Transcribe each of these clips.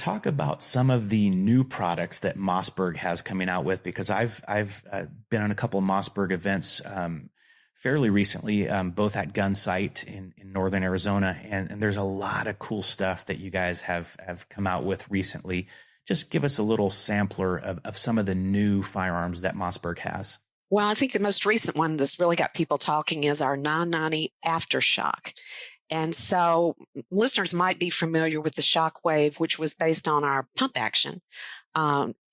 talk about some of the new products that Mossberg has coming out with, because I've been on a couple of Mossberg events fairly recently, both at Gunsight in Northern Arizona, and there's a lot of cool stuff that you guys have come out with recently. Just give us a little sampler of some of the new firearms that Mossberg has. Well, I think the most recent one that's really got people talking is our 990 Aftershock. And so listeners might be familiar with the Shockwave, which was based on our pump action.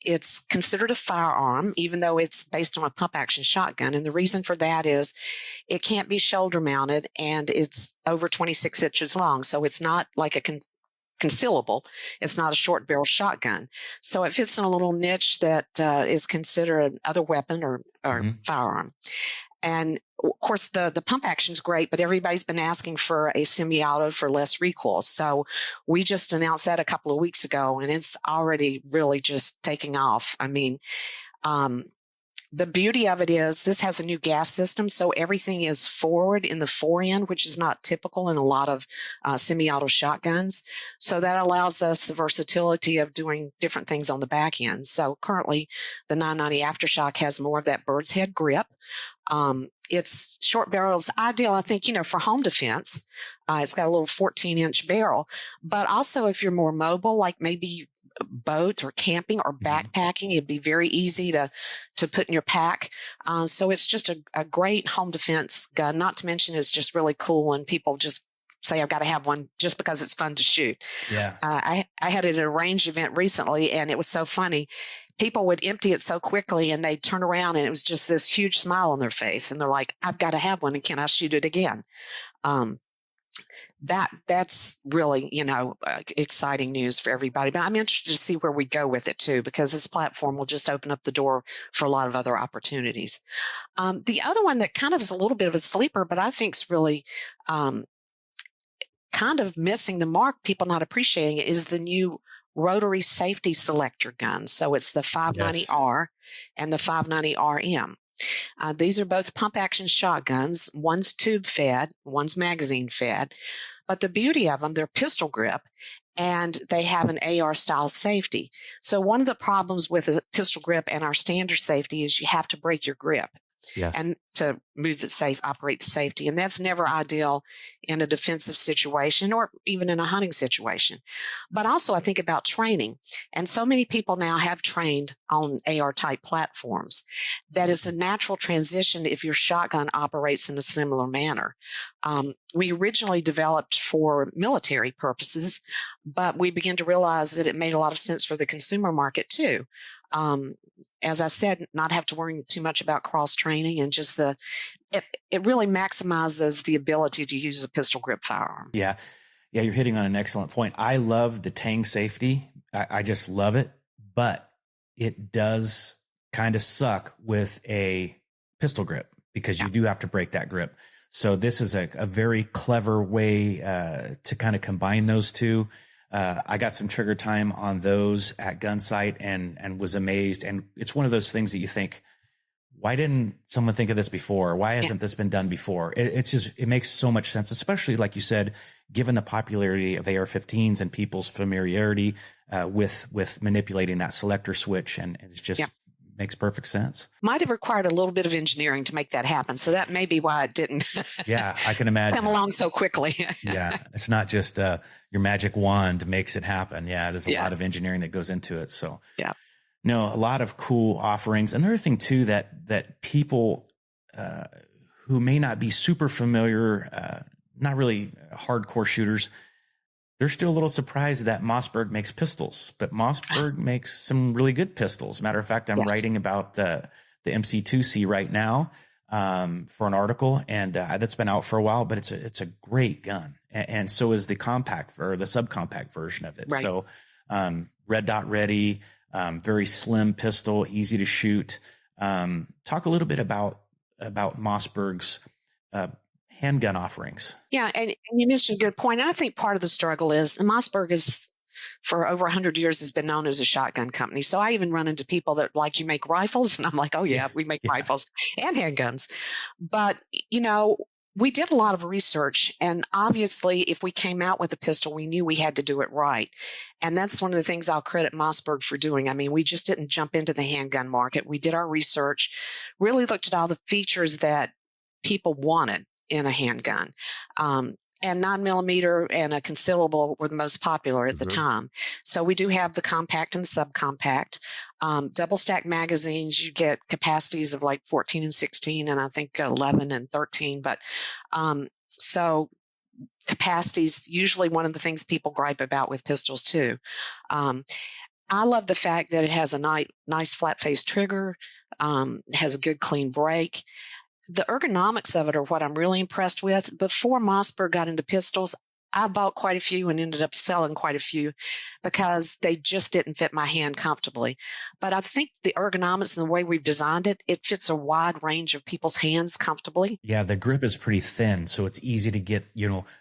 It's considered a firearm, even though it's based on a pump action shotgun. And the reason for that is it can't be shoulder mounted and it's over 26 inches long. So it's not like a concealable. It's not a short barrel shotgun. So it fits in a little niche that is considered another weapon or firearm. And of course, the pump action is great, but everybody's been asking for a semi-auto for less recoil. So we just announced that a couple of weeks ago, and it's already really just taking off. I mean, the beauty of it is this has a new gas system, so everything is forward in the forend, which is not typical in a lot of semi-auto shotguns. So that allows us the versatility of doing different things on the back end. So currently, the 990 Aftershock has more of that bird's head grip. Its short barrel is ideal, I think, for home defense. It's got a little 14-inch barrel, but also if you're more mobile, like maybe boat or camping or backpacking, it'd be very easy to put in your pack. So it's just a great home defense gun, not to mention it's just really cool and people just say, I've got to have one just because it's fun to shoot. Yeah. I had it at a range event recently and it was so funny. People would empty it so quickly and they'd turn around and it was just this huge smile on their face. And they're like, I've got to have one and can I shoot it again? That's really, exciting news for everybody. But I'm interested to see where we go with it too, because this platform will just open up the door for a lot of other opportunities. The other one that kind of is a little bit of a sleeper, but I think is really kind of missing the mark, people not appreciating it, is the new rotary safety selector gun. So it's the 590R and the 590RM. These are both pump action shotguns. One's tube fed, one's magazine fed. But the beauty of them, they're pistol grip and they have an AR style safety. So one of the problems with a pistol grip and our standard safety is you have to break your grip. Yes. And to move the operate the safety. And that's never ideal in a defensive situation or even in a hunting situation. But also I think about training. And so many people now have trained on AR type platforms. That is a natural transition if your shotgun operates in a similar manner. We originally developed for military purposes, but we began to realize that it made a lot of sense for the consumer market too. As I said, not have to worry too much about cross training and just it really maximizes the ability to use a pistol grip firearm. Yeah. Yeah. You're hitting on an excellent point. I love the Tang safety. I just love it, but it does kind of suck with a pistol grip because you do have to break that grip. So this is a very clever way to kind of combine those two. I got some trigger time on those at Gunsight and was amazed. And it's one of those things that you think, why didn't someone think of this before? Why hasn't this been done before? It makes so much sense, especially like you said, given the popularity of AR-15s and people's familiarity with manipulating that selector switch. And it's just makes perfect sense. Might have required a little bit of engineering to make that happen. So that may be why it didn't Yeah, I can imagine. come along so quickly. Yeah, it's not just your magic wand makes it happen. Yeah, there's a lot of engineering that goes into it. So no, a lot of cool offerings. Another thing too that people who may not be super familiar, not really hardcore shooters, they're still a little surprised that Mossberg makes pistols, but Mossberg makes some really good pistols. Matter of fact, I'm writing about the MC2C right now for an article, and that's been out for a while, but it's a great gun, and so is the compact or the subcompact version of it. Right. So red dot ready, very slim pistol, easy to shoot. Talk a little bit about Mossberg's handgun offerings. Yeah, and you mentioned a good point. And I think part of the struggle is Mossberg is, for over 100 years, has been known as a shotgun company. So I even run into people that like, you make rifles? And I'm like, oh, yeah, we make rifles and handguns. But, We did a lot of research, and obviously if we came out with a pistol, we knew we had to do it right. And that's one of the things I'll credit Mossberg for doing. I mean, we just didn't jump into the handgun market. We did our research, really looked at all the features that people wanted in a handgun. And 9mm and a concealable were the most popular at the time. So we do have the compact and subcompact. Double stack magazines, you get capacities of like 14 and 16, and I think 11 and 13. But so capacities, usually one of the things people gripe about with pistols too. I love the fact that it has a nice flat face trigger, has a good clean break. The ergonomics of it are what I'm really impressed with. Before Mossberg got into pistols, I bought quite a few and ended up selling quite a few because they just didn't fit my hand comfortably. But I think the ergonomics and the way we've designed it, it fits a wide range of people's hands comfortably. Yeah, the grip is pretty thin, so it's easy to get,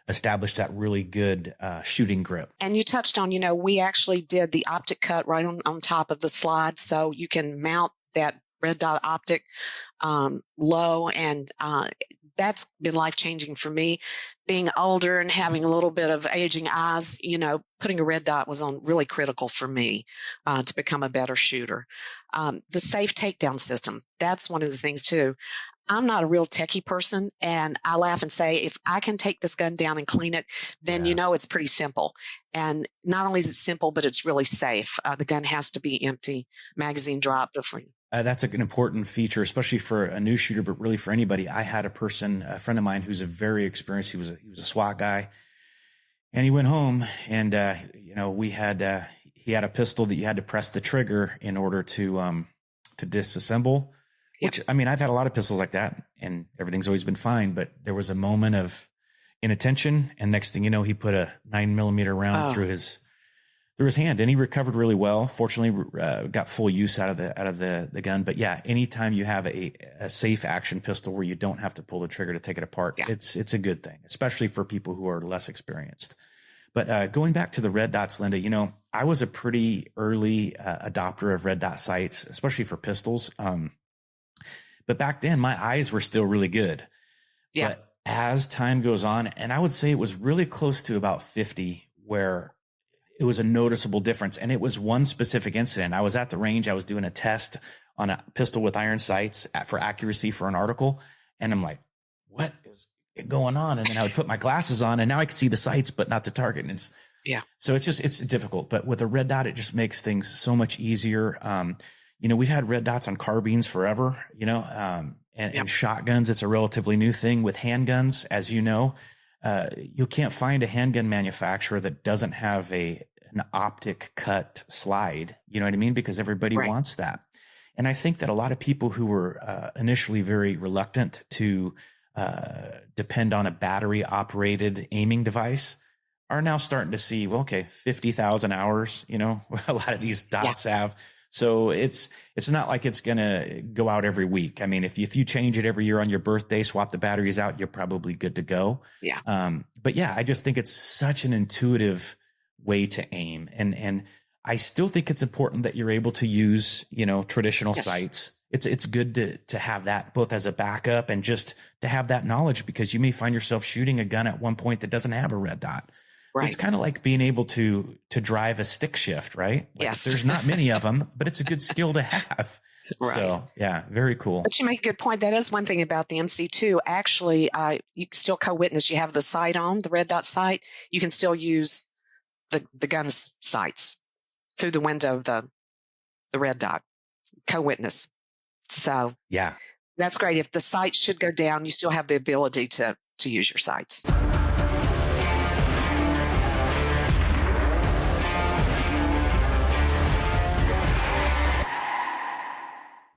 establish that really good shooting grip. And you touched on, we actually did the optic cut right on top of the slide, so you can mount that red dot optic low, and that's been life-changing for me. Being older and having a little bit of aging eyes, putting a red dot was really critical for me to become a better shooter. The safe takedown system, that's one of the things too. I'm not a real techie person, and I laugh and say, if I can take this gun down and clean it, then it's pretty simple. And not only is it simple, but it's really safe. The gun has to be empty, magazine dropped. That's an important feature, especially for a new shooter, but really for anybody. I had a friend of mine who's a very experienced. He was a SWAT guy, and he went home, and he had a pistol that you had to press the trigger in order to disassemble. Which, I mean, I've had a lot of pistols like that, and everything's always been fine. But there was a moment of inattention, and next thing you know, he put a 9mm round through his hand, and he recovered really well. Fortunately, got full use out of the gun. But yeah, anytime you have a safe action pistol where you don't have to pull the trigger to take it apart, it's a good thing, especially for people who are less experienced. But going back to the red dots, Linda, I was a pretty early adopter of red dot sights, especially for pistols. But back then, my eyes were still really good. Yeah. But as time goes on, and I would say it was really close to about 50, where it was a noticeable difference. And it was one specific incident. I was at the range. I was doing a test on a pistol with iron sights for accuracy for an article. And I'm like, what is going on? And then I would put my glasses on, and now I could see the sights, but not the target. And so it's difficult. But with a red dot, it just makes things so much easier. We've had red dots on carbines forever, and shotguns. It's a relatively new thing. With handguns, as you know, you can't find a handgun manufacturer that doesn't have an optic cut slide. You know what I mean? Because everybody wants that. And I think that a lot of people who were initially very reluctant to depend on a battery operated aiming device are now starting to see, 50,000 hours, a lot of these dots have. So it's not like it's going to go out every week. I mean, if you change it every year on your birthday, swap the batteries out, you're probably good to go. Yeah. But yeah, I just think it's such an intuitive way to aim. And I still think it's important that you're able to use, traditional sights. It's good to have that both as a backup and just to have that knowledge, because you may find yourself shooting a gun at one point that doesn't have a red dot. So it's kind of like being able to drive a stick shift, right? Yes. There's not many of them, but it's a good skill to have. Right. So yeah, very cool. But you make a good point. That is one thing about the MC2. Actually, you can still co-witness. You have the sight on, the red dot sight. You can still use the gun's sights through the window of the red dot, co-witness. So yeah, that's great. If the sight should go down, you still have the ability to use your sights.